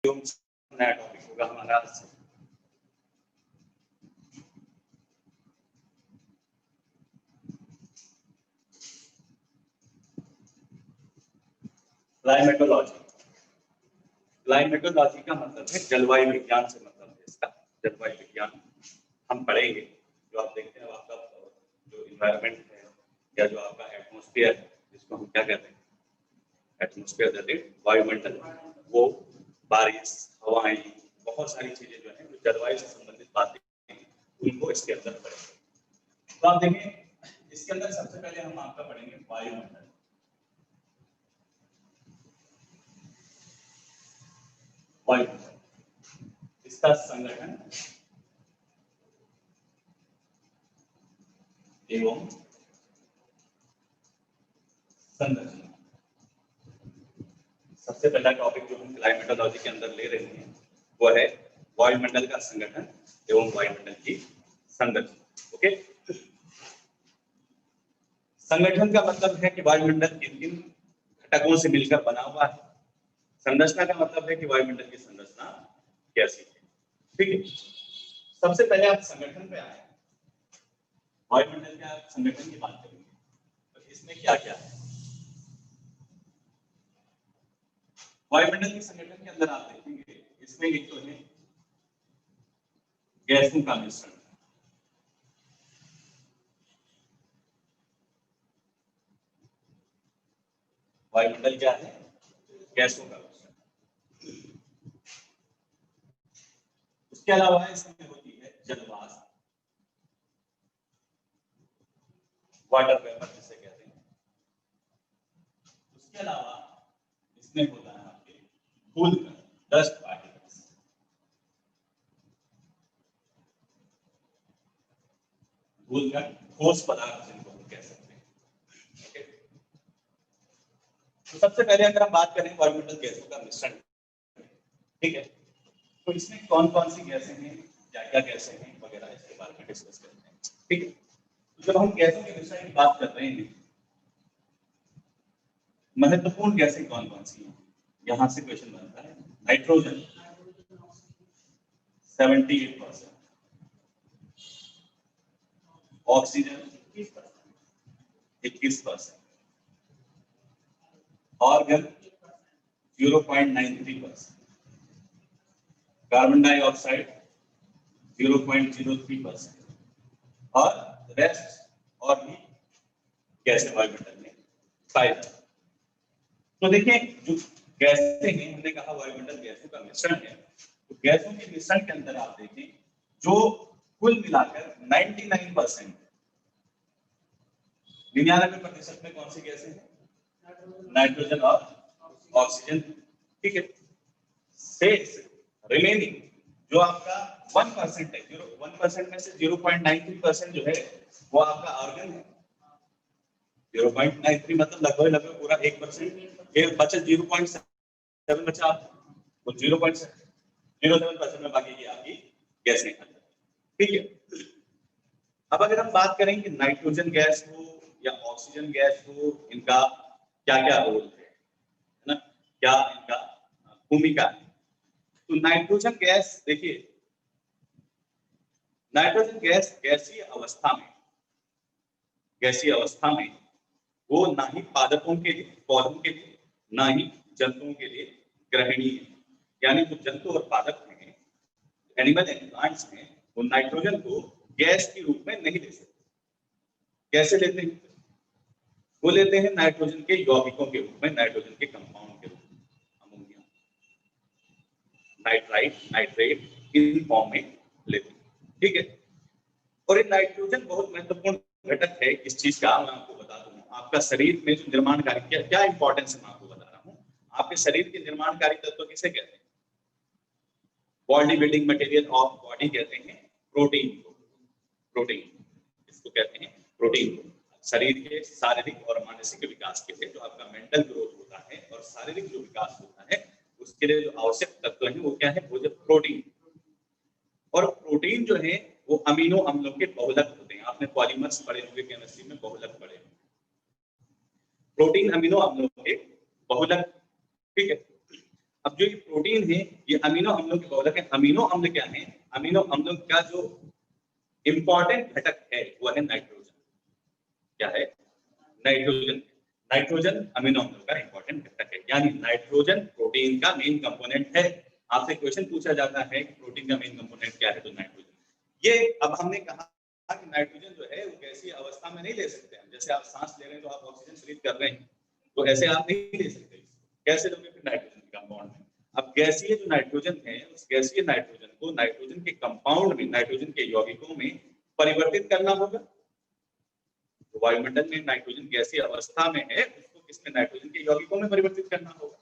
नया टॉपिक होगा हमारा। क्लाइमेटोलॉजी। क्लाइमेटोलॉजी का मतलब है जलवायु विज्ञान से मतलब है इसका। जलवायु विज्ञान हम पढ़ेंगे। जो आप देखते हैं आपका जो इन्वायरमेंट है या जो आपका एटमॉस्फेयर है, जिसको हम क्या कहते हैं, एटमॉस्फेयर दैट इज वायुमंडल, वो बारिश, हवाएं, बहुत सारी चीजें जो है जो जलवायु से संबंधित बातें हैं उनको इसके अंदर पढ़ेंगे। तो आप देखें इसके अंदर सबसे पहले हम आपका पढ़ेंगे वायुमंडल। वायुमंडल, इसका संगठन एवं संरचना। सबसे पहला टॉपिक जो हम क्लाइमेटोलॉजी के अंदर ले रहे हैं वो है वायुमंडल का संगठन एवं वायुमंडल की संरचना। ओके, संगठन का मतलब है कि वायुमंडल किन किन घटकों से मिलकर बना हुआ है। संरचना का मतलब है कि वायुमंडल की संरचना कैसी है। ठीक है, सबसे पहले आप संगठन पे आए, वायुमंडल के आप संगठन की बात करेंगे तो इसमें क्या क्या है। वायुमंडल के संगठन के अंदर आप देखेंगे इसमें एक तो है गैसों का मिश्रण। वायुमंडल क्या है? गैसों का मिश्रण। उसके अलावा इसमें होती है जलवाष्प, वाटर वेपर जिसे कहते हैं। उसके अलावा इसमें होता है आपके धूलकण, डस्ट पार्टिकल्स। धूलकण ठोस पदार्थ जिनको हम कह सकते हैं। ओके, तो सबसे पहले अगर हम बात करें वायुमंडल गैसों का मिश्रण, ठीक है, तो इसमें कौन कौन सी गैसें हैं, क्या क्या गैसें हैं वगैरह इसके बारे में डिस्कस करते हैं। ठीक है, तो जब हम गैसों के मिश्रण की बात कर रहे हैं, महत्वपूर्ण गैसें कौन कौन सी हैं, यहां से क्वेश्चन बनता है। Nitrogen 78%, oxygen 21%, organ 0.93%, carbon dioxide 0.03% और रेस्ट और भी गैसें वायुमंडल में पाई जाती हैं। तो देखिए जो गैसें हैं, हमने कहा वायुमंडल गैसों का मिश्रण है, तो गैसों के मिश्रण के अंदर आप देखें जो कुल मिलाकर 99%, 99% में कौन सी गैसें हैं? नाइट्रोजन और ऑक्सीजन। ठीक है, शेष रिमेनिंग जो आपका 1% है, 1% में से 0.93% जो है वो आपका ऑर्गन है। 0.93 मतलब लगभग पूरा 1%, बचा 0.7 बचा, वो 0.07% में बाकी की आपकी गैसें। ठीक है, अब अगर हम बात करें कि नाइट्रोजन गैस हो या ऑक्सीजन गैस हो, इनका क्या क्या रोल है ना, क्या इनका भूमिका है। तो नाइट्रोजन गैस देखिए, नाइट्रोजन गैस गैसीय अवस्था में वो ना ही पादपों के लिए, पौधों के लिए, ना ही जंतुओं के लिए ग्रहणीय है। यानी जो जंतु और पादप हैं, एनिमल एंड प्लांट्स हैं, वो नाइट्रोजन को गैस के रूप में नहीं ले सकते। कैसे लेते हैं? वो लेते हैं नाइट्रोजन के यौगिकों के रूप में, नाइट्रोजन के कंपाउंड के रूप में, ammonia, nitrite, nitrate, in form में लेते हैं। ठीक है, और ये नाइट्रोजन बहुत महत्वपूर्ण घटक है। इस चीज का मैं आपको बता दूं, आपका शरीर में जो निर्माणकारी क्या इंपॉर्टेंस है मैं आपको बता रहा हूँ। आपके शरीर के निर्माणकारी तत्व किसे कहते हैं? Body building material of body कहते हैं प्रोटीन को। प्रोटीन इसको कहते हैं प्रोटीन को। शरीर के शारीरिक और मानसिक विकास के लिए, जो आपका मेंटल ग्रोथ होता है और शारीरिक जो विकास होता है, उसके लिए जो आवश्यक तत्व है वो क्या है? वो जो प्रोटीन। और प्रोटीन जो है वो अमीनो अम्लों के बहुलक होते हैं। आपने पॉलीमर्स पढ़े होंगे केमिस्ट्री में, बहुलक पढ़े होंगे। प्रोटीन अमीनो अम्लों के बहुलक। ठीक है, अब जो ये प्रोटीन है ये अमीनो अम्लों के बहुलक है। अमीनो अम्ल क्या है? अमीनो अम्लों का जो इंपॉर्टेंट घटक है वो है नाइट्रोजन। क्या है? नाइट्रोजन। नाइट्रोजन अमीनो अम्लों का इंपॉर्टेंट घटक है, यानी नाइट्रोजन प्रोटीन का मेन कंपोनेंट है। आपसे क्वेश्चन पूछा जाता है कि प्रोटीन का मेन कंपोनेंट क्या है, तो नाइट्रोजन। ये अब हमने कहा कि नाइट्रोजन जो है वो गैसीय अवस्था में नहीं ले सकते हैं। जैसे आप सांस ले रहे हैं तो आप ऑक्सीजन ब्रीथ कर रहे हैं, तो ऐसे आप नहीं ले सकते। कैसे लोगे फिर नाइट्रोजन के कंपाउंड में? अब गैसीय जो नाइट्रोजन है उस गैसीय नाइट्रोजन को नाइट्रोजन के कंपाउंड में, नाइट्रोजन के यौगिकों में परिवर्तित करना होगा। तो वायुमंडल में नाइट्रोजन गैसीय अवस्था में है, उसको किसमें? नाइट्रोजन के यौगिकों में परिवर्तित करना होगा।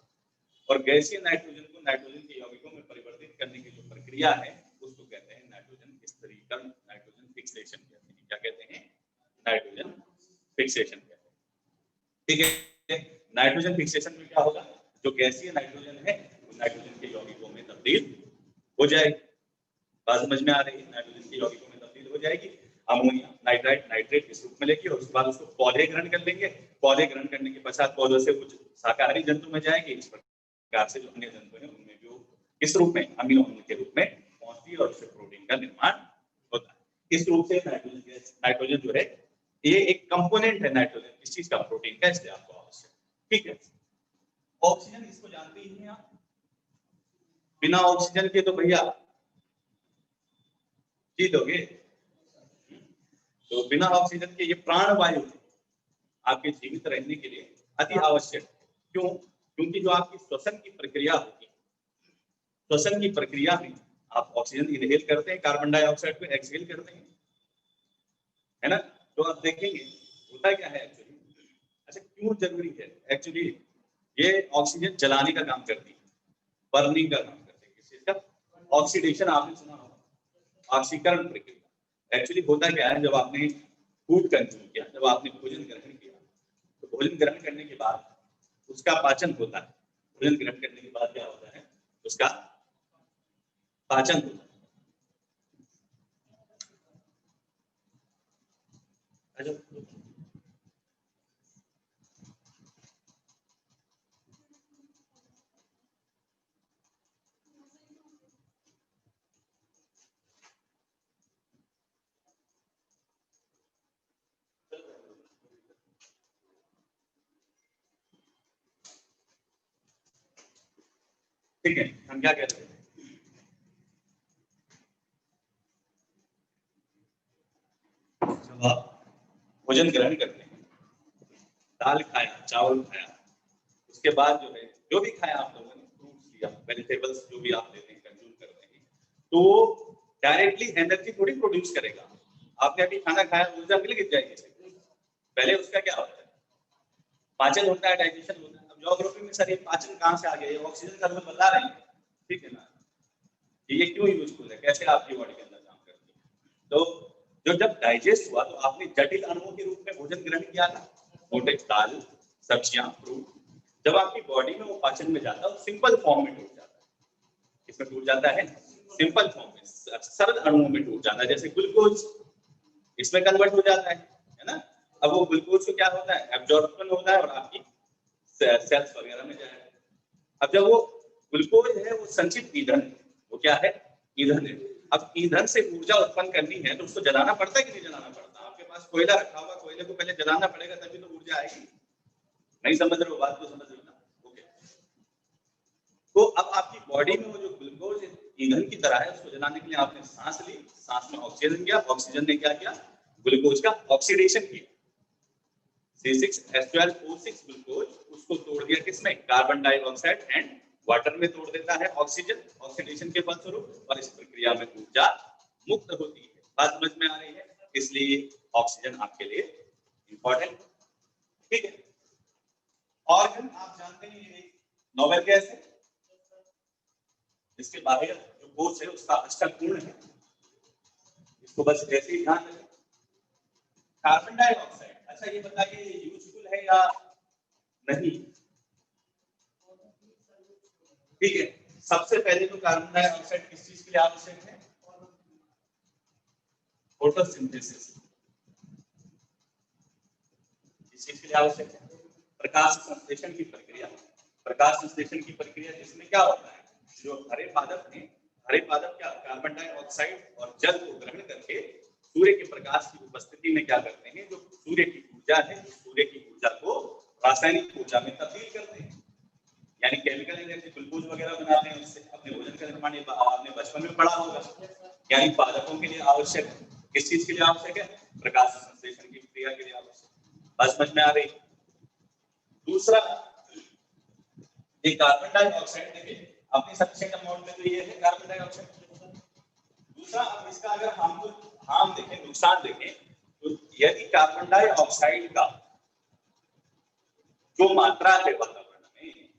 और गैसीय नाइट्रोजन को नाइट्रोजन के यौगिकों में परिवर्तित करने की जो प्रक्रिया है उसको कहते हैं नाइट्रोजन स्थिरीकरण, नाइट्रोजन फिक्सेशन कहते हैं। क्या कहते हैं? नाइट्रोजन फिक्सेशन कहते हैं। ठीक है, नाइट्रोजन फिक्सेशन में क्या होगा? जो गैसीय नाइट्रोजन है वो नाइट्रोजन के यौगिकों में तब्दील हो जाएगी। बात समझ में आ रही है? नाइट्रोजन के यौगिकों में तब्दील हो जाएगी, अमोनिया नाइट्राइट नाइट्रेट इस रूप में लेके, और उसके बाद उसको पौधे ग्रहण कर लेंगे। पौधे ग्रहण करने के पश्चात पौधों से कुछ शाकाहारी जंतु में जाएंगे। इस प्रकार से जो अन्य जंतु हैं उनमें भी किस रूप में? अमीनो अम्ल के रूप में पहुंचती है और उससे प्रोटीन का निर्माण होता है। इस रूप से नाइट्रोजन गैस, नाइट्रोजन जो है ये एक कंपोनेंट है नाइट्रोजन, किस चीज का? प्रोटीन का, इसलिए आपको आवश्यक। ठीक है, ऑक्सीजन इसको जानते ही हैं आप। बिना ऑक्सीजन के तो भैया जी लोगे। तो बिना ऑक्सीजन के ये प्राणवायु आपके जीवित रहने के लिए अति आवश्यक। क्यों? क्योंकि जो आपकी श्वसन की प्रक्रिया होगी, श्वसन की प्रक्रिया में आप ऑक्सीजन इनहेल करते हैं, कार्बन डाइऑक्साइड को एक्सहेल करते हैं, है ना? तो आप देखेंगे होता क्या है एक्चुअली। अच्छा, क्यों जरूरी है? एक्चुअली ये ऑक्सीजन जलाने का काम करती है, बर्निंग का काम करती है। किस चीज का? ऑक्सीडेशन आपने सुना होगा, ऑक्सीकरण प्रक्रिया। एक्चुअली होता क्या है, जब आपने फूड कंज्यूम किया, जब आपने भोजन ग्रहण किया, तो भोजन ग्रहण करने के बाद उसका पाचन होता है। भोजन ग्रहण करने के बाद क्या होता है? उसका पाचन होता है। अच्छा, ठीक है, हम क्या कहते हैं? जब आप भोजन ग्रहण करते हैं, दाल खाया, चावल खाया, उसके बाद जो है जो भी खाया आप लोगों ने, फ्रूट्स लिया, वेजिटेबल्स जो भी आप लेते हैं, कंज्यूम करते हैं, तो डायरेक्टली एनर्जी थोड़ी प्रोड्यूस करेगा। आपने अभी खाना खाया, ऊर्जा मिल गई जाएगी। पहले उसका क्या होता है? पाचन होता है, डाइजेशन होता है। अब ज्योग्राफी में सर ये पाचन कहाँ से आ गया? ये ऑक्सीजन का रोल बता रहे हैं, ठीक है ना? ये क्यों यूजफुल है, कैसे आपकी बॉडी के अंदर काम करती है? तो जब डाइजेस्ट हुआ तो आपने जटिल अणुओं के रूप में भोजन ग्रहण किया था, मोटे दाल, सब्जियां, फ्रूट। जब आपकी बॉडी में वो पाचन में जाता है, सिंपल फॉर्म में टूट जाता है। इसमें टूट जाता है सिंपल फॉर्म में, सरल अणुओं में टूट जाता है। जैसे ग्लूकोज इसमें कन्वर्ट हो जाता है ना? अब वो ग्लूकोज को क्या होता है? एब्जॉर्प्शन होता है और आपकी सेल्स वगैरह में जाएगा। अब जब वो ग्लूकोज है वो संचित ईंधन, वो क्या है? ईंधन है। अब ईंधन से ऊर्जा उत्पन्न करनी है तो उसको जलाना पड़ता है कि नहीं जलाना पड़ता? आपके पास कोयला रखा हुआ, कोयले को पहले जलाना पड़ेगा तभी तो ऊर्जा आएगी। नहीं समझ रहे हो बात को? समझ लेना। ओके, तो अब आपकी बॉडी में वो जो ग्लूकोज ईंधन की तरह है, उसको जलाने के लिए आपने सांस ली, सांस में ऑक्सीजन गया, ऑक्सीजन ने क्या किया? ग्लूकोज का ऑक्सीडेशन किया। C6H12O6 ग्लूकोज उसको तोड़ दिया किसमें? कार्बन डाइऑक्साइड एंड वाटर में तोड़ देता है ऑक्सीजन, ऑक्सीडेशन के फलस्वरूप, और इस प्रक्रिया में ऊर्जा मुक्त होती है। बात समझ में आ रही है? इसलिए ऑक्सीजन आपके लिए इंपॉर्टेंट, ठीक है। ऑर्गन आप जानते हैं नोबेल गैस है, इसके बाहर जो कोश है उसका अष्टक है, इसको बस ऐसे ही ध्यान रखें। कार्बन डाइऑक्साइड, अच्छा ये बताइए यूजफुल है या नहीं? ठीक है, सबसे पहले तो कार्बन डाइऑक्साइड किस चीज के लिए आवश्यक है? फोटोसिंथेसिस। किस चीज के लिए आवश्यक है? प्रकाश संश्लेषण की प्रक्रिया, प्रकाश संश्लेषण की प्रक्रिया जिसमें क्या होता है, जो हरे पादप क्या कार्बन डाइऑक्साइड और जल को ग्रहण करके सूर्य के प्रकाश की उपस्थिति में क्या करते हैं, जो सूर्य की ऊर्जा है, सूर्य की ऊर्जा को रासायनिक ऊर्जा में तब्दील करते हैं, यानी केमिकल एनर्जी, ग्लूकोज वगैरह बनाते हैं, उससे अपने भोजन का निर्माण आपने बचपन में पढ़ा होगा। यानी पादपों के लिए आवश्यक, किस चीज के लिए आवश्यक है, प्रकाश संश्लेषण की क्रिया के लिए आवश्यक। बात समझ में आ रही। दूसरा, ये कार्बन डाइऑक्साइड देखिए अपने सबसे अमाउंट में तो ये है कार्बन डाइऑक्साइड। दूसरा, अब इसका अगर हम देखें, नुकसान देखें, तो यदि कार्बन डाइऑक्साइड का जो मात्रा है वातावरण में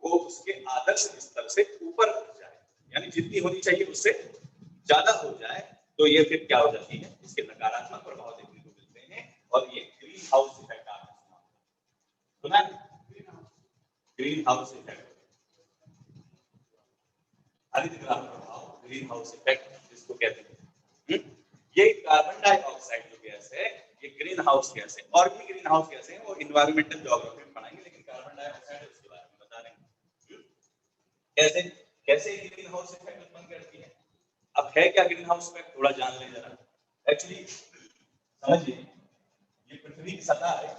वो उसके आदर्श स्तर से ऊपर हो जाए, यानी जितनी होनी चाहिए उससे ज्यादा हो जाए, तो ये फिर क्या हो जाती है, इसके नकारात्मक प्रभाव देखने को मिलते हैं, और ये ग्रीन हाउस इफेक्ट आपने सुना है, ग्रीन हाउस इफेक्ट, हरितगृह प्रभाव, ग्रीन हाउस इफेक्ट जिसको कहते हैं। ये कार्बन डाइऑक्साइड जो गैस है, ये ग्रीन हाउस गैस है, और भी ग्रीन हाउस गैस है वो इन्वायरमेंटल ज्योग्राफी में पढ़ाएंगे, लेकिन कार्बन डाइऑक्साइड उसके बारे में बता रहे हैं कैसे कैसे ग्रीन हाउस इफेक्ट उत्पन्न करती है। अब है क्या ग्रीन हाउस इफेक्ट, थोड़ा जान लें जरा। एक्चुअली समझिए, ये पृथ्वी की सतह है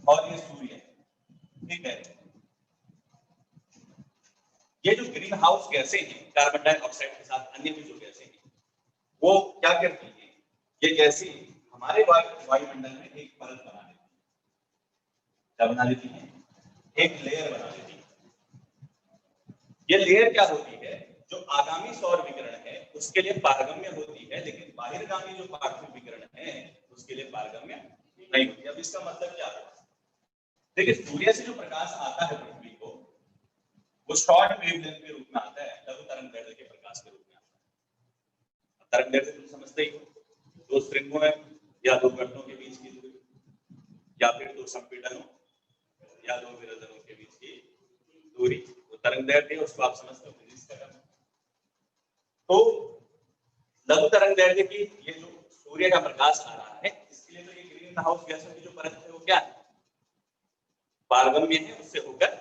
और ये सूर्य है, ठीक है। ये जो ग्रीन हाउस गैसें हैं, कार्बन डाइऑक्साइड के साथ अन्य भी जो गैसें हैं, वो क्या करती हैं, ये गैसें हमारे वायुमंडल में एक परत बना देती हैं। क्या बना देती हैं, एक लेयर बना देती है। ये लेयर क्या होती है, जो आगामी सौर विकिरण है उसके लिए पारगम्य होती है, लेकिन बाहिरगामी जो पार्थिव विकिरण है उसके लिए पारगम्य नहीं होती। अब इसका मतलब क्या है, देखिए सूर्य से जो प्रकाश आता है पृथ्वी को, वो शॉर्ट वेवलेंथ के रूप में आता है, लघु तरंग दैर्ध्य के प्रकाश के रूप में आता है। तरंग दैर्ध्य तुम समझते ही हो, दो श्रृंगों में या दो गर्तों के बीच की दूरी, या फिर दो संपीड़नों या दो विरोधनों के बीच की दूरी, वो तरंग दैर्ध्य है, उसको आप समझते हो फिजिक्स का टर्म। तो लघु तरंग दैर्ध्य की ये जो सूर्य का प्रकाश आ रहा है, इसके लिए तो ये ग्रीन हाउस गैसों की जो परत है वो क्या है, पारगम्य है, उससे होकर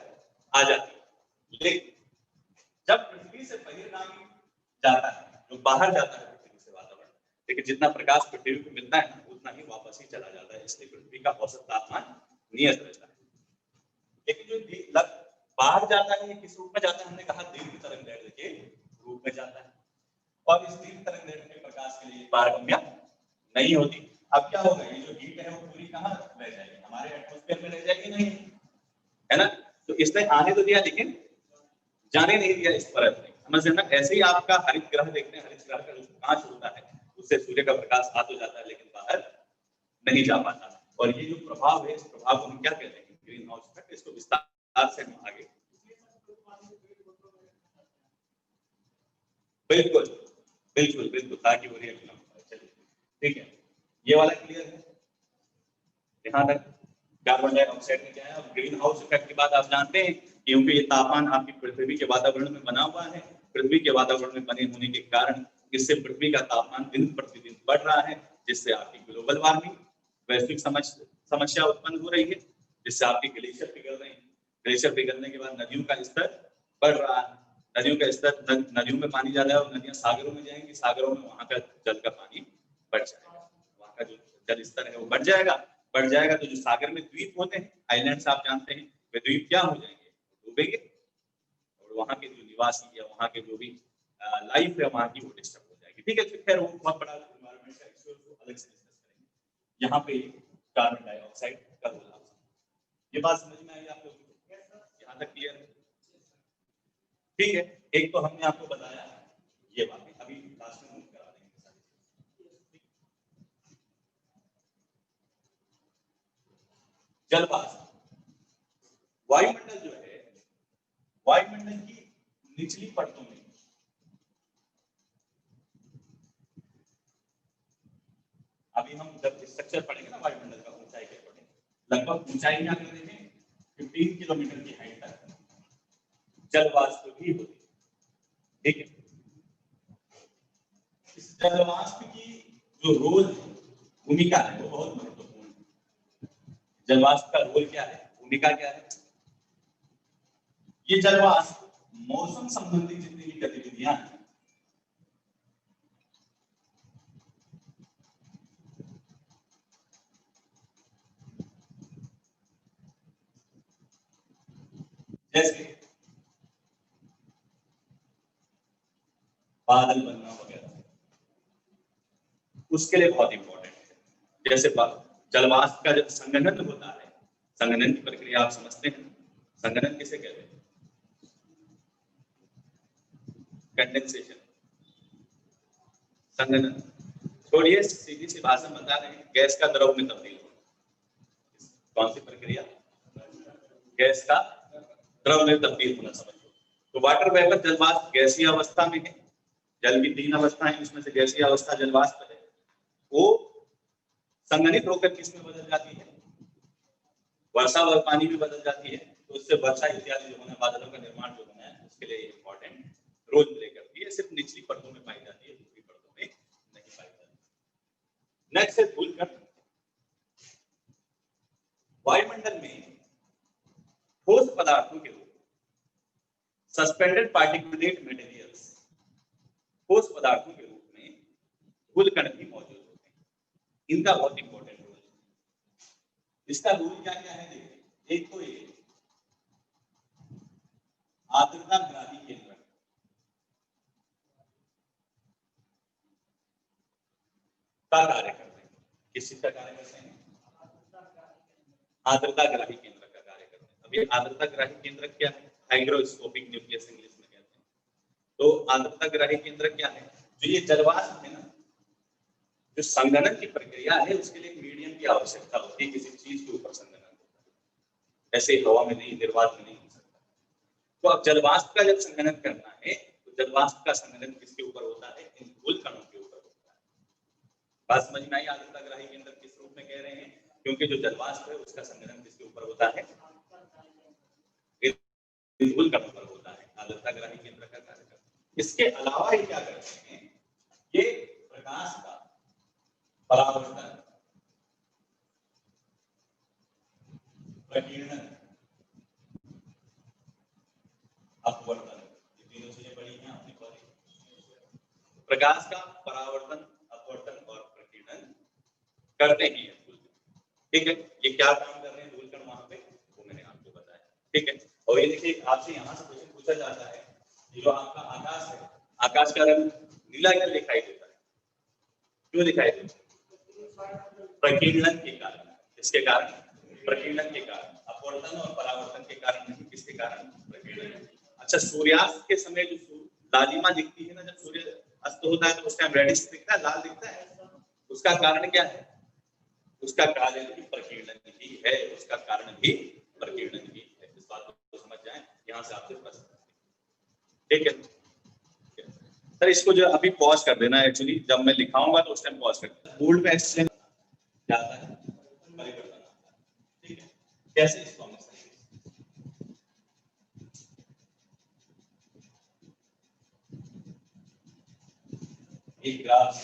आ जाती है। लेकिन जब पृथ्वी से बहिर्गामी जाता है, जो बाहर जाता है पृथ्वी से वातावरण, लेकिन जितना प्रकाश पृथ्वी को मिलता है उतना ही वापस ही चला जाता है, इसलिए पृथ्वी का औसत तापमान नियत रहता है। लेकिन जो बाहर जाता है किस रूप में जाता है, हमने कहा दीर्घ तरंग दैर्ध्य के रूप में जाता है, और इस दीर्घ तरंग दैर्ध्य के प्रकाश के लिए पारगम्य नहीं होती। अब क्या होगा, ये जो हीट है वो पूरी कहां रह जाएगी, हमारे एटमॉस्फेयर में रह जाएगी नहीं, है ना। तो इसने आने तो दिया लेकिन जाने नहीं दिया इस परत में, समझ लेना। ऐसे ही आपका हरित ग्रह देखते हैं, हरित ग्रह का जो कांच होता है उससे सूर्य का प्रकाश आ तो जाता है लेकिन बाहर नहीं जा पाता, और ये जो प्रभाव है, इस प्रभाव को हम क्या कहते हैं, ग्रीन हाउस इफेक्ट। इसको विस्तार से हम आगे, बिल्कुल बिल्कुल बिल्कुल, ताकि वो रिएक्शन, ठीक है, ये वाला क्लियर है यहाँ तक। कार्बन डाइऑक्साइड में क्या है, अब ग्रीन हाउस इफेक्ट की बात आप जानते हैं, क्योंकि ये तापमान आपकी पृथ्वी के वातावरण में बना हुआ है, पृथ्वी के वातावरण में बने होने के कारण इससे पृथ्वी का तापमान दिन प्रतिदिन बढ़ रहा है, जिससे आपकी ग्लोबल वार्मिंग, वैश्विक समस्या उत्पन्न हो रही है, जिससे आपके ग्लेशियर पिघल रहे हैं। ग्लेशियर पिघलने के बाद नदियों का स्तर बढ़ रहा है, नदियों का स्तर, नदियों में पानी ज्यादा है और नदियां सागरों में जाएंगी, सागरों में वहां का जल का पानी बढ़ जाएगा, वहां का जो जल स्तर है वो बढ़ जाएगा तो जो सागर में द्वीप होते हैं, आइलैंड्स आप जानते हैं, वे द्वीप क्या हो जाएंगे, डूबेंगे, और वहां के जो निवासी या वहां के जो भी लाइफ है वहां की वो डिस्टर्ब हो जाएगी। ठीक है, फिर खैर वो बहुत बड़ा एनवायरमेंट का इशू है, उसको अलग से डिस्कस करेंगे। यहाँ पे कार्बन डाइऑक्साइड का रोल आप, ये बात समझ में आई आप लोगों को, यहाँ तक क्लियर है? ठीक है, एक तो हमने आपको बताया ये बातें, अभी लास्ट में नोट करा देंगे सारी। जल वाष्प, वायुमंडल जो है, वायुमंडल की निचली परतों में अभी हम जब स्ट्रक्चर पढ़ेंगे ना वायुमंडल का, ऊंचाई के अकॉर्डिंग, लगभग ऊंचाई में आकर देखें 15 किलोमीटर की हाइट तक जल वाष्प भी होती है, ठीक है। इस जल वाष्प की जो रोल है, भूमिका है, वो बहुत महत्वपूर्ण है। जल वाष्प का रोल क्या है, भूमिका क्या है? ये जलवाष्प मौसम संबंधी जितनी भी गतिविधियां हैं जैसे बादल बनना वगैरह, उसके लिए बहुत इंपॉर्टेंट है। जैसे जलवाष्प का जब संघनन होता है, संघनन की प्रक्रिया आप समझते हैं, संघनन किसे कहते हैं? कंडेंसेशन, संघनन। छोड़िए, सीधी सी भाषा में बता रहे हैं, गैस का द्रव में तब्दील होना। कौन सी प्रक्रिया? गैस का द्रव में तब्दील होना, समझो। तो वाटर वेपर जलवाष्प गैसीय अवस्था में है। जल की 3 अवस्था है, उसमें से गैसीय अवस्था जलवाष्प है। वो संघनित होकर किसमें बदल जाती है? वर्षा और पानी में बदल जाती है। तो उससे वर्षा इत्यादि जो होना, बादलों का निर्माण जो होना है, उसके लिए इंपॉर्टेंट रोल प्ले करती है। सिर्फ निचली परतों में पाई जाती है, ऊपरी परतों में नहीं पाई जाती। नेक्स्ट है धूलकण। वायुमंडल में ठोस पदार्थों के रूप में सस्पेंडेड पार्टिकुलेट मटेरियल्स, ठोस पदार्थों के रूप में धूलकण भी मौजूद होते हैं। इनका बहुत इंपॉर्टेंट रोल है। इसका रोल क्या क्या है देखिए। एक तो ये आर्द्रता ग्राही केंद्र का कार्य करते हैं। किस चीज का कार्य करते हैं? आर्द्रता ग्राही केंद्र का कार्य करते हैं। अब ये आर्द्रता ग्राही केंद्र क्या है? हाइग्रोस्कोपिक न्यूक्लियस इंग्लिश में कहते हैं। तो आर्द्रता ग्राही केंद्र क्या है? जो ये जलवाष्प है ना, जो संघनन की प्रक्रिया है, उसके लिए एक मीडियम की आवश्यकता होती है। किसी चीज के ऊपर संघनन होता है, ऐसे हवा में नहीं, निर्वात में नहीं हो सकता। तो अब जलवाष्प का जब संघनन करना है, तो जलवाष्प का संघनन किसके ऊपर होता है? इन धूलकणों के ऊपर होता है। बात समझ में आई? आर्द्रता ग्राही केंद्र किस रूप में कह रहे हैं? क्योंकि जो जलवाष्प है उसका संघनन किसके ऊपर होता है? धूलकणों पर होता है। आर्द्रता ग्राही केंद्र का कार्य करता है। इसके अलावा ये क्या करते हैं? ये प्रकाश का परावर्तन, प्रकीर्णन, अपवर्तन, ये तीनों चीजें पढ़ी हैं आपने कॉलेज। प्रकाश का परावर्तन, अपवर्तन और प्रकीर्णन करते ही है धूलकण। ठीक है, ये क्या काम कर रहे हैं धूलकण वहां पे, वो मैंने आपको बताया। ठीक है, और ये देखिए आपसे यहाँ से क्वेश्चन पूछा जाता है, ये जो आपका आकाश है, आकाश का रंग नीला क्यों दिखाई देता है? क्यों दिखाई देता है? प्रकीर्णन के कारण। किसके कारण? प्रकीर्णन के कारण। अपवर्तन और परावर्तन के कारण नहीं, किसके कारण? प्रकीर्णन। अच्छा, सूर्यास्त के समय जो लालिमा दिखती है ना, जब सूर्य अस्त होता है तो उस टाइम रेडिश दिखता है, लाल दिखता है। उसका कारण क्या है? उसका कारण भी प्रकीर्णन ही है। उसका कारण भी प्रकीर्णन ही है। इस बात को समझ जाएं, यहाँ से आपसे प्रश्न। ठीक है सर, इसको जो अभी पॉज कर देना, एक्चुअली जब मैं लिखाऊंगा तो उस टाइम पॉज कर देना। बोल्ड में एक्सचेंज जाता है, परिवर्तन आता है। ठीक है, कैसे इसको हम एक ग्राफ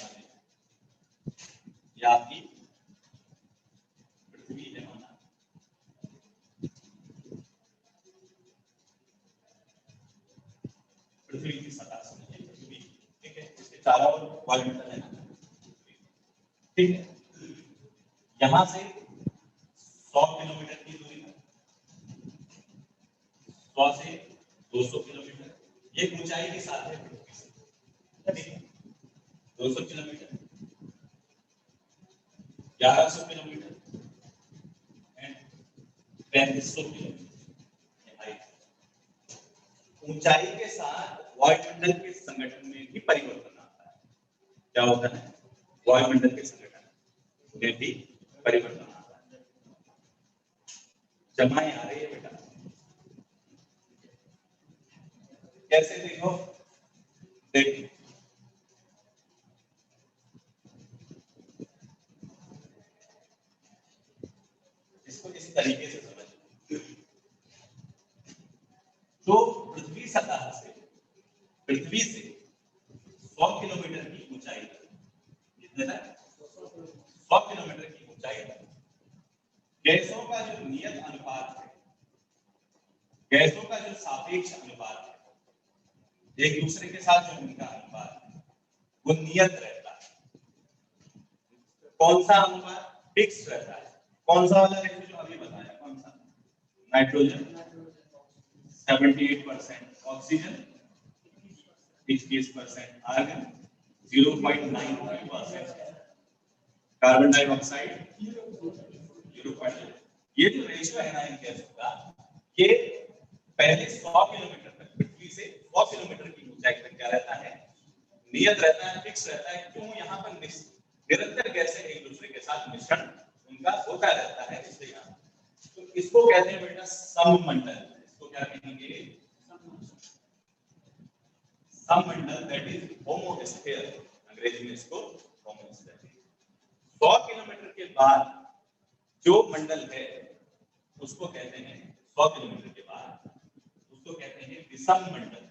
या आपकी पृथ्वी है माना, पृथ्वी की सतह समझिए, पृथ्वी। ठीक है, इसके चारों ओर वायुमंडल है ना। ठीक है, यहां से 100 किलोमीटर की दूरी पर, 100 से 200 किलोमीटर, ये ऊंचाई के साथ है पृथ्वी से। ठीक है, 200 किलोमीटर, 1100 किलोमीटर एंड 3500 किलोमीटर। ऊंचाई के साथ वायुमंडल के संगठन में भी परिवर्तन आता है। क्या होता है? वायुमंडल के संगठन में भी परिवर्तन आता है। जमाएं आ रही है बेटा, कैसे देखो? देखिए, इसको इस तरीके से समझो। तो पृथ्वी सतह से, पृथ्वी से 100 किलोमीटर की ऊंचाई तक, कितने तक? 100 किलोमीटर की ऊंचाई तक गैसों का जो नियत अनुपात है, गैसों का जो सापेक्ष अनुपात है एक दूसरे के साथ जो उनका अनुपात है वो नियत रहता है। कौन सा अनुपात फिक्स रहता है? कौन सा वाला रेशियो जो अभी बताया? कौन सा? Nitrogen 78%, oxygen 21%, argon 0.93%, carbon dioxide 0.0। ये जो रेशियो है ना इन गैसों का, ये पहले 100 किलोमीटर तक, पृथ्वी से 100 किलोमीटर की ऊंचाई तक क्या रहता है? नियत रहता है, फिक्स रहता है। क्यों? यहाँ पर निरंतर गैसें एक दूसरे के साथ मिश्रण उनका होता रहता है, इसलिए यहाँ तो इसको कहते हैं बेटा सममंडल। इसको क्या कहेंगे? सममंडल, दैट इज होमोस्फीयर, अंग्रेजी में इसको होमोस्फीयर। 100 किलोमीटर के बाद जो मंडल है उसको कहते हैं, 100 किलोमीटर के बाद उसको कहते हैं विषम मंडल।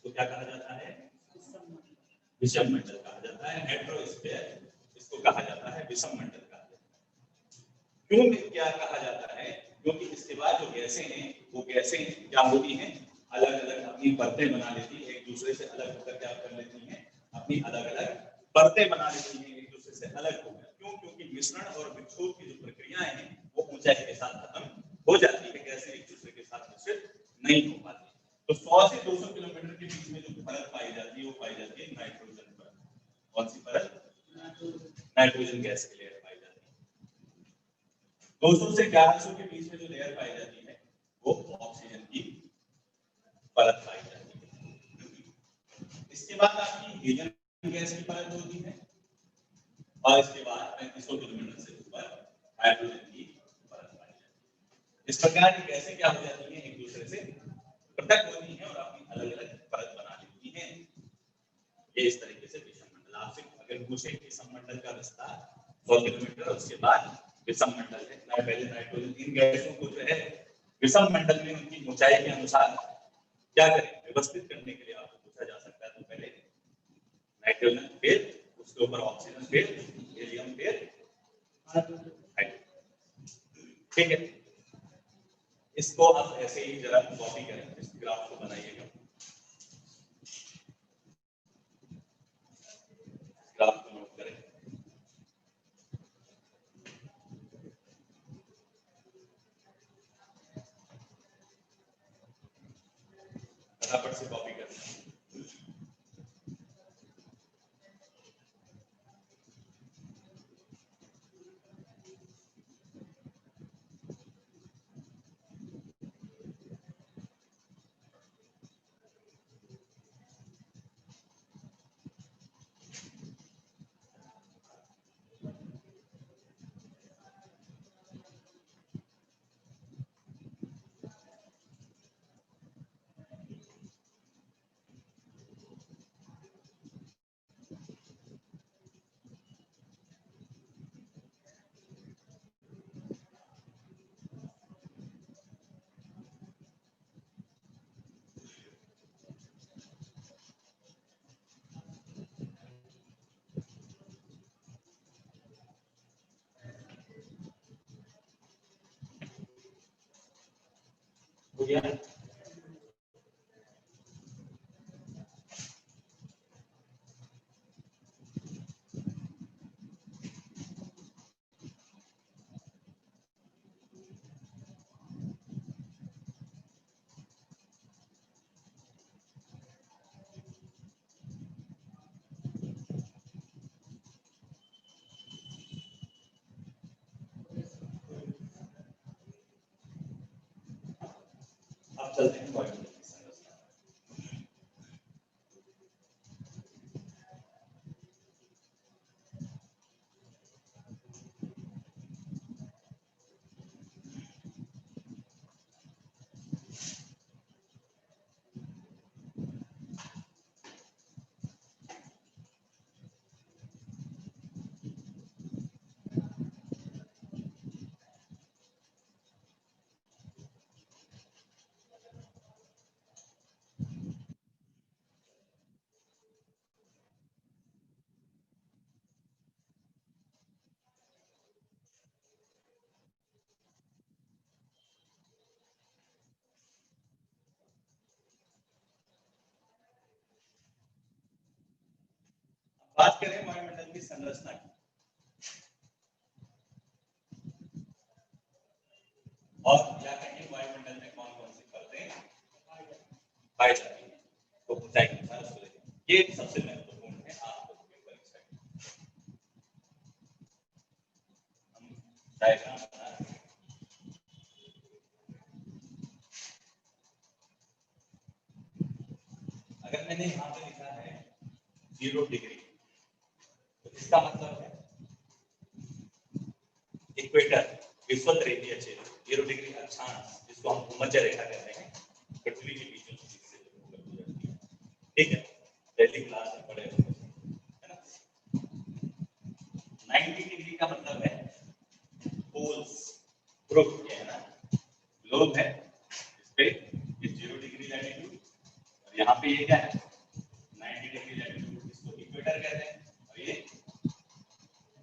तो क्या कहा जाता है? विषम मंडल कहा जाता है। हेट्रोस्फीयर इसको कहा जाता है, विषम मंडल कहा जाता है। क्यों क्या कहा जाता है? क्योंकि इसके बाद जो गैसें हैं वो गैसें क्या होती हैं? अलग अलग अपनी परतें बना लेती हैं, एक दूसरे से अलग होकर क्या कर लेती हैं? अपनी अलग अलग परतें बना लेती हैं, एक दूसरे से अलग होकर। क्यों? क्योंकि मिश्रण और विक्षोभ की जो प्रक्रियाएं हैं वो ऊंचाई के साथ खत्म हो जाती है, गैसें एक दूसरे के साथ मिश्रित नहीं हो पाती। तो 100 से 200 किलोमीटर के बीच में जो परत पाई जाती है वो पाई जाती है नाइट्रोजन परत। कौन सी परत? नाइट्रोजन गैस की लेयर पाई जाती है। 200 से 1100 के बीच में जो लेयर पाई जाती है वो ऑक्सीजन की परत पाई जाती है। इसके बाद आपकी हीलियम गैस की परत होती है और इसके बाद 3500 किलोमीटर से ऊपर हाइड्रोजन की परत पाई जाती है। इस प्रकार की गैसें क्या हो जाती हैं? एक दूसरे से पृथक होती हैं और अपनी अलग अलग परत बना लेती हैं। ये इस तरीके से विषम मंडल। आपसे अगर पूछे कि सममंडल का विस्तार 100 किलोमीटर, उसके बाद विषम मंडल है, पहले नाइट्रोजन, इन गैसों को जो है विषम मंडल में उनकी ऊंचाई के अनुसार क्या करें? व्यवस्थित करने के लिए आपको पूछा जा सकता है। तो पहले नाइट्रोजन, फिर उसके ऊपर ऑक्सीजन, फिर हीलियम, फिर हाइड्रोजन। ठीक है, इसको आप ऐसे ही जरा कॉपी करें, इस ग्राफ को बनाइएगा, ग्राफ को नोट करें। फटाफट से कॉपी करें। हो गया? अब चलते हैं पॉइंट। बात करें वायुमंडल की संरचना की, और क्या कहें वायुमंडल में कौन कौन सी परतें पाई जाती हैं, तो ऊंचाई के अनुसार उसको देखें। ये सबसे महत्वपूर्ण है आप लोगों की परीक्षा में। हम डायग्राम बना रहे हैं। अगर मैंने यहाँ पे लिखा है 0 डिग्री, तो इसका मतलब है इक्वेटर, विषुवत रेखीय क्षेत्र, 0 डिग्री अक्षांश, जिसको हम भूमध्य रेखा कहते हैं, पृथ्वी के बीचों बीच से जो गुजरती है। ठीक है, पहली क्लास में पढ़े होंगे, है ना। 90 डिग्री का मतलब है पोल्स, ध्रुव, है ना, ग्लोब है इस पे, ये 0 डिग्री लैटिट्यूड, और यहाँ पे ये क्या है 90 डिग्री लैटिट्यूड, इसको इक्वेटर कहते हैं, और ये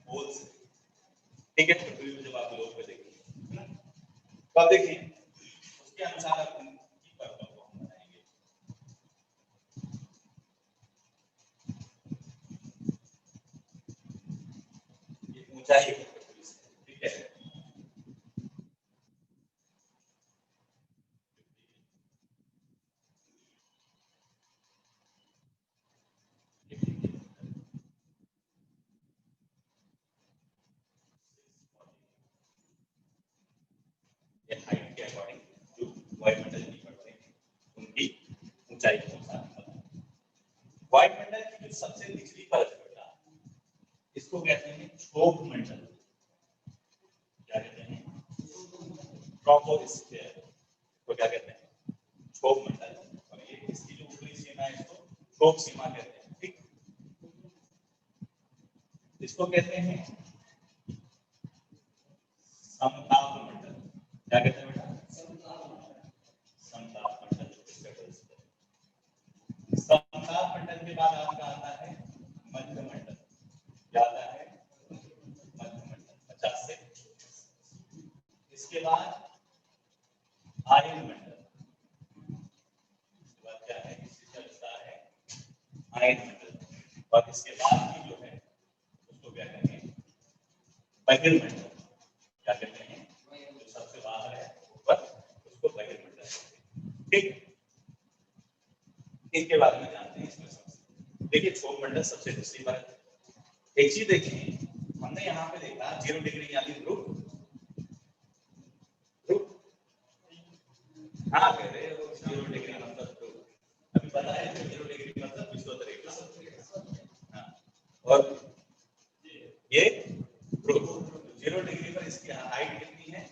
पोल्स। ठीक है, पृथ्वी में जब आप ग्लोब पे देखेंगे, है ना, तो आप देखिए उसके अनुसार अपन की परतों को हम बनाएंगे। ये ऊंचाई है पृथ्वी से, ठीक है। ये हाइट के अकॉर्डिंग जो वायुमंडल की परतें हैं उनकी ऊंचाई के अनुसार। वायुमंडल की जो सबसे निचली परत है बेटा, इसको कहते हैं क्षोभ मंडल। क्या कहते हैं? ट्रोपोस्फियर को क्या कहते हैं? क्षोभ मंडल। और ये इसकी जो ऊपरी सीमा है इसको क्षोभ सीमा कहते हैं। ठीक, इसको कहते हैं समताप मंडल। क्या कहते हैं बेटा? समताप मंडल। समताप मंडल के बाद आपका आता है मध्य मंडल। क्या आता है? मध्य मंडल 50 से। इसके बाद आयन मंडल। इसके बाद क्या है? इससे चलता है आयन मंडल। और इसके बाद की जो है उसको क्या कहेंगे? बहिर्मंडल। क्या कहते हैं? जो सबसे बाहर है ऊपर, उसको बहिर्मंडल। ठीक, इनके बारे में जानते हैं। इसमें देखिए क्षोभ मंडल सबसे दूसरी बात, एक चीज देखिए, हमने यहाँ पे देखा 0 डिग्री यानी ध्रुव। ध्रुव हाँ कह रहे हो 0 डिग्री मतलब ध्रुव। अभी पता है 0 डिग्री मतलब विषुवत रेखा। हाँ, और ये ध्रुव 0 डिग्री पर इसकी हाइट कितनी है?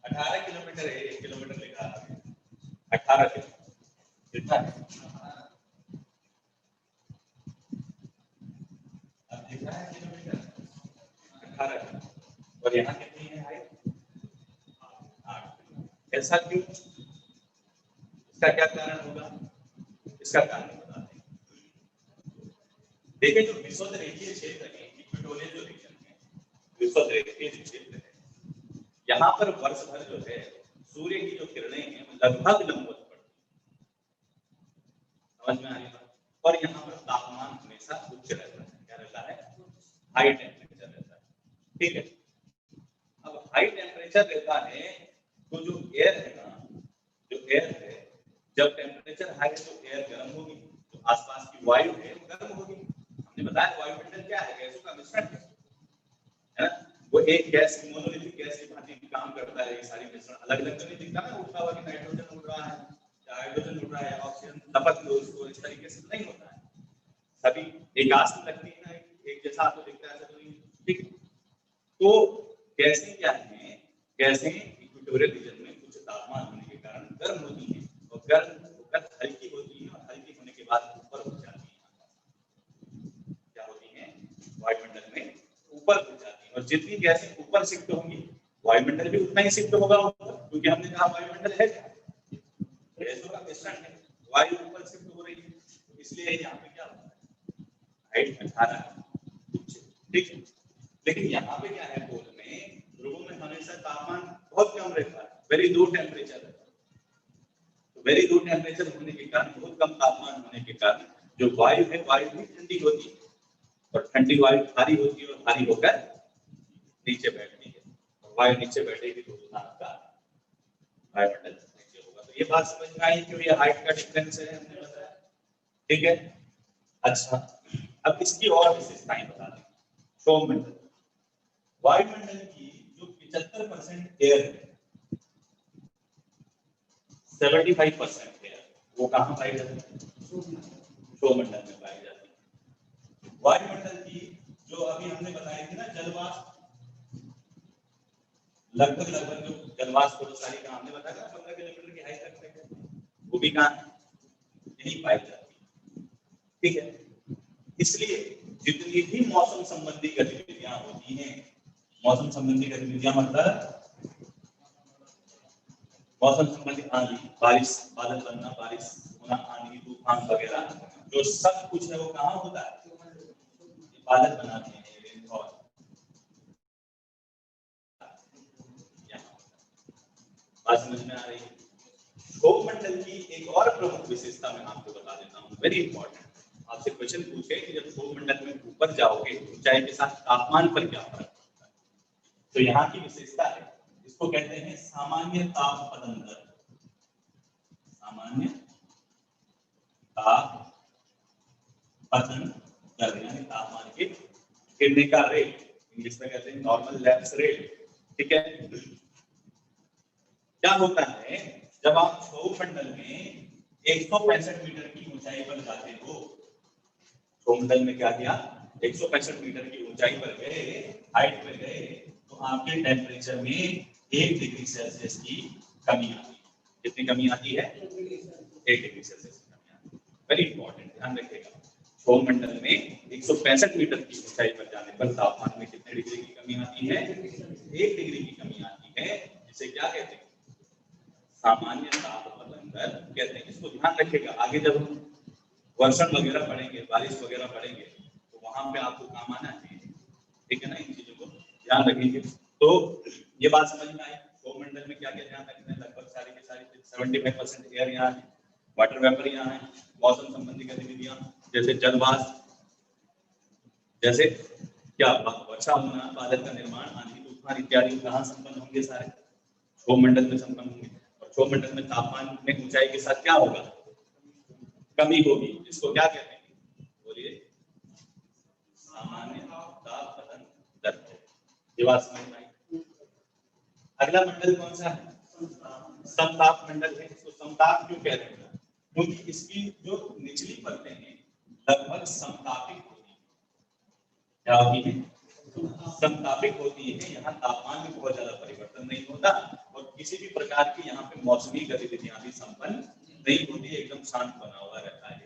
18 किलोमीटर है। 1 किलोमीटर लिखा है 18 किलोमीटर। कितना है? अब लिखा है किलोमीटर 18। और यहाँ कितनी है हाइट? 8। ऐसा क्यों? इसका क्या कारण होगा? इसका कारण बताते हैं। देखिए जो विषुवत रेखीय क्षेत्र है, इक्वेटोरियल जो रीजन है, विषुवत रेखीय क्षेत्र है, यहाँ पर वर्ष भर जो है सूर्य की जो किरणें हैं लगभग लंबवत पड़ती हैं। समझ में आ रही बात? और यहाँ पर तापमान हमेशा उच्च रहता है। क्या रहता है? हाई टेम्परेचर रहता है। ठीक है, अब हाई टेम्परेचर रहता है तो जो एयर है ना, जो एयर है, जब टेम्परेचर हाई है तो एयर गर्म होगी, तो आसपास की वायु है वो गर्म होगी। हमने बताया वायुमंडल क्या है? गैसों का मिश्रण है ना। वो एक गैस मोनोलिथिक गैस की भांति काम करता है। ये सारी मिश्रण अलग अलग तो नहीं दिखता ना, उठा हुआ कि नाइट्रोजन उड़ रहा है या हाइड्रोजन उड़ रहा है, ऑक्सीजन लपट लो उसको, इस तरीके से नहीं होता है। सभी एक आस लगती है ना, एक जैसा आपको दिखता है ऐसा तो नहीं। ठीक, तो गैसें क्या है? गैसें इक्वेटोरियल रीजन में उच्च तापमान होने के कारण गर्म होती हैं, और गर्म होकर हल्की होती हैं, और हल्की होने के बाद ऊपर उठ जाती हैं। क्या होती हैं? वायुमंडल में ऊपर उठ जाती हैं। और जितनी गैसें ऊपर शिफ्ट होंगी वायुमंडल भी उतना ही शिफ्ट होगा ऊपर, क्योंकि हमने कहा वायुमंडल है क्या? गैसों का मिश्रण है। वायु ऊपर शिफ्ट हो रही है, इसलिए यहाँ पे क्या होता है? हाइट 18 है। ठीक है, लेकिन यहाँ पे क्या है? पोल में, ध्रुवों में हमेशा तापमान बहुत कम रहता है, वेरी लो टेम्परेचर रहता है। तो वेरी लो टेम्परेचर होने के कारण, बहुत कम तापमान होने के कारण जो वायु है वायु भी ठंडी होती है और ठंडी वायु भारी होती है और भारी होकर नीचे बैठती है और वायु नीचे बैठेगी तो उतना आपका वायुमंडल नीचे होगा। तो ये बात समझ में आई क्यों ये हाइट का डिफरेंस है हमने बताया, ठीक है। अच्छा, अब इसकी और विशेषताएं बता दें। सौरमंडल, वायुमंडल की जो 75% एयर है, 75% एयर, वो कहाँ पाई जाती है? सौरमंडल में पाई जाती है। वायुमंडल की जो अभी हमने बताई थी ना जलवाष्प, लगभग जो जलवाष्प सारी का हमने बताया ना 15 किलोमीटर की हाइट तक, वो भी कहाँ यही पाई जाती है, ठीक है। इसलिए जितनी भी मौसम संबंधी गतिविधियां होती हैं, मौसम संबंधी गतिविधियां मतलब मौसम संबंधी आंधी, बारिश, बादल बनना, बारिश होना, आंधी तूफान वगैरह, जो सब कुछ है वो कहाँ होता है? बादल बनाते हैं, रेनफॉल। बात समझ में आ रही है? सौरमंडल की एक और प्रमुख विशेषता मैं आपको बता देता हूँ, वेरी इंपॉर्टेंट। आपसे क्वेश्चन पूछे कि जब सौरमंडल में ऊपर जाओगे ऊंचाई के साथ तापमान पर क्या फर्क पड़ता है, तो यहाँ की विशेषता है, इसको कहते हैं सामान्य ताप पतन। सामान्य ताप पतन दर, यानी तापमान के गिरने का रेट, इंग्लिश में कहते हैं नॉर्मल लैप्स रेट, ठीक है। क्या होता है जब आप सौरमंडल में 165 मीटर की ऊंचाई पर जाते हो, सौरमंडल में क्या किया, 165 मीटर की ऊंचाई पर गए, हाइट पर गए, तो आपके टेम्परेचर में 1 डिग्री सेल्सियस की कमी आती है। कितनी कमी आती है? 1 डिग्री सेल्सियस की कमी आती है। वेरी इंपॉर्टेंट, ध्यान रखिएगा। सौरमंडल में 165 मीटर की ऊंचाई पर जाने पर तापमान में कितने डिग्री की कमी आती है? 1 डिग्री की कमी आती है, जिसे क्या कहते हैं? सामान्य ताप पतन दर कहते हैं। इसको ध्यान रखिएगा, आगे जब हम वर्षण वगैरह पढ़ेंगे, बारिश वगैरह पढ़ेंगे, तो वहां पे आपको काम आना चाहिए, ठीक है ना। इन चीजों को ध्यान रखेंगे। तो ये बात समझ में आई। सौरमंडल में क्या क्या ध्यान रखना है? लगभग सारी की सारी 75% एयर यहाँ है, वाटर वेपर यहाँ है, मौसम संबंधी गतिविधियां जैसे जलवाष्प, जैसे क्या वर्षा होना, बादल का निर्माण, आंधी तूफान इत्यादि कहाँ संपन्न होंगे? सारे सौरमंडल में संपन्न होंगे। और सौरमंडल में तापमान में ऊंचाई के साथ क्या होगा? कमी होगी, जिसको क्या कहते हैं? बोलिए, सामान्य ताप पतन दर। ये बात समझ में आई। अगला मंडल कौन सा है? समताप मंडल है। इसको समताप क्यों कहते हैं? क्योंकि इसकी जो निचली परतें हैं लगभग समतापिक होती है। क्या होती है? समतापिक होती है। यहाँ तापमान में बहुत ज्यादा परिवर्तन नहीं होता और किसी भी प्रकार की यहाँ पे मौसमी गतिविधियां भी संपन्न नहीं होती, एकदम शांत बना हुआ रहता है।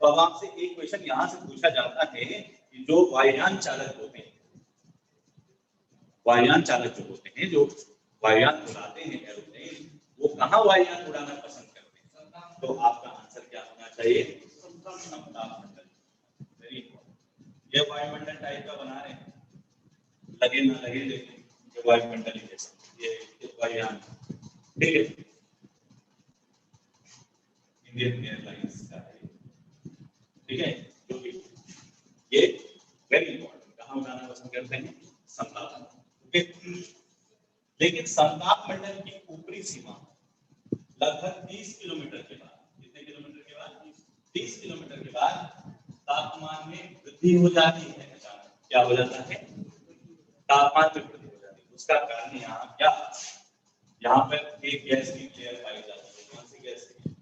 तो अब आपसे एक क्वेश्चन यहाँ से पूछा जाता है कि जो वायुयान चालक होते हैं, वायुयान चालक जो होते हैं, जो वायुयान उड़ाते हैं एरोप्लेन, वो कहाँ वायुयान उड़ाना पसंद करते हैं? तो आपका आंसर क्या होना चाहिए? समताप मंडल। Very important. ये वायुमंडल टाइप का बना रहे हैं, लगे ना लगे, लेकिन ये वायुमंडल ही जैसा, ये वायुयान, ठीक है। इंडियन एयरलाइंस का है, ठीक है। जो भी ये वेरी इंपॉर्टेंट, कहाँ उड़ाना पसंद करते हैं? समताप मंडल। लेकिन समताप मंडल की ऊपरी सीमा लगभग 30 किलोमीटर के बाद, कितने किलोमीटर के बाद? 30 किलोमीटर के बाद तापमान में वृद्धि हो जाती है। अचानक क्या हो जाता है? तापमान में वृद्धि हो जाती है। उसका कारण यहाँ क्या? यहाँ पर एक गैस की लेयर पाई जाती है। कौन सी गैस है?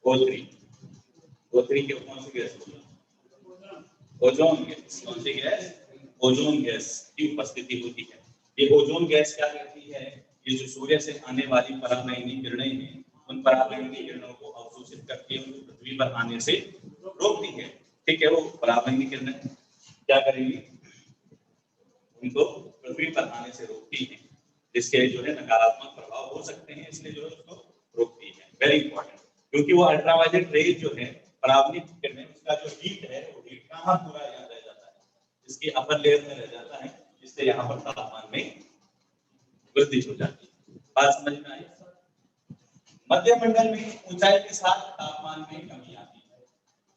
O3। O3 की कौन सी गैस होगी? Ozone gas. कौन सी गैस? ओजोन गैस की उपस्थिति होती है। ये ओजोन गैस क्या करती है? ये जो सूर्य से आने वाली पराबैंगनी किरणें हैं, उन पराबैंगनी किरणों को अवशोषित करके उनको पृथ्वी पर आने से रोकती है, ठीक है। वो पराबैंगनी किरणें क्या करेंगी? उनको पृथ्वी पर आने से रोकती है, जिसके जो है नकारात्मक प्रभाव हो सकते हैं, इसलिए जो है उसको रोकती है। वेरी इंपॉर्टेंट, क्योंकि वो अल्ट्रावायलेट रेज जो है पराबैंगनी किरणें, उसका जो हीट है वो हीट कहाँ पूरा यहाँ रह जाता है? इसकी अपर लेयर में रह जाता है, जिससे यहाँ पर तापमान में वृद्धि हो जाती है। बात समझ में आई? मध्य मंडल में ऊंचाई के साथ तापमान में कमी आती है।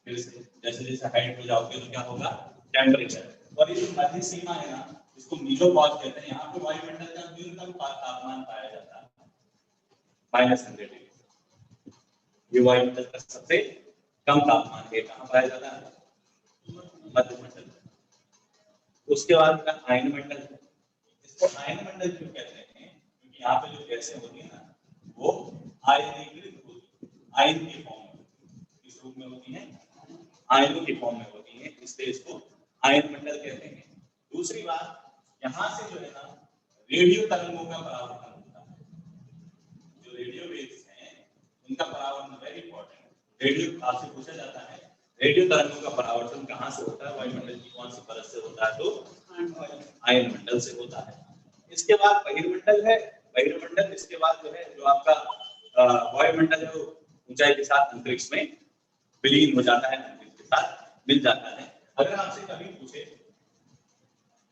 फिर से जैसे जैसे हाइट हो जाओगे तो क्या होगा, टेम्परेचर। और ये जो मध्य सीमा है ना, इसको मीसोपॉज कहते हैं। यहाँ पे वायुमंडल का न्यूनतम तापमान पाया जाता है -100 डिग्री। ये वायुमंडल का सबसे कम तापमान है, कहाँ पाया जाता है, मध्य मंडल। उसके बाद का आयन मंडल है। इसको आयन मंडल क्यों कहते हैं, क्योंकि यहाँ पे जो गैसें होती है ना वो आयनीकृत होती है, आयन के फॉर्म में, किस रूप में होती है, आयनों के फॉर्म में होती है, इसलिए इसको आयन मंडल कहते हैं। दूसरी बात, यहाँ से जो है ना रेडियो तरंगों का परावर्तन होता है। जो रेडियो वेव्स हैं उनका परावर्तन वेरी इंपॉर्टेंट। रेडियो आपसे पूछा जाता है रेडियो तरंगों का परावर्तन कहाँ से होता है, वायुमंडल की कौन सी परत से होता है, तो आयन मंडल से होता है। इसके बाद बहिर्मंडल है। बहिर्मंडल इसके बाद जो है, जो आपका वायुमंडल है वो ऊंचाई के साथ अंतरिक्ष में विलीन हो जाता है, अंतरिक्ष के साथ मिल जाता है। अगर आपसे कभी पूछे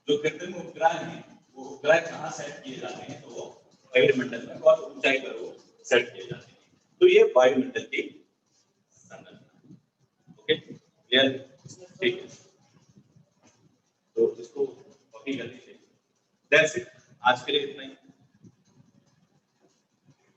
जो कृत्रिम उपग्रह हैं वो उपग्रह कहाँ सेट किए जाते हैं, तो वो बहिर्मंडल में बहुत ऊंचाई पर वो सेट किए जाते हैं। तो ये वायुमंडल की संरचना। ओके, क्लियर, ठीक है। तो इसको कॉपी कर लीजिए। दैट्स इट, आज के लिए इतना ही।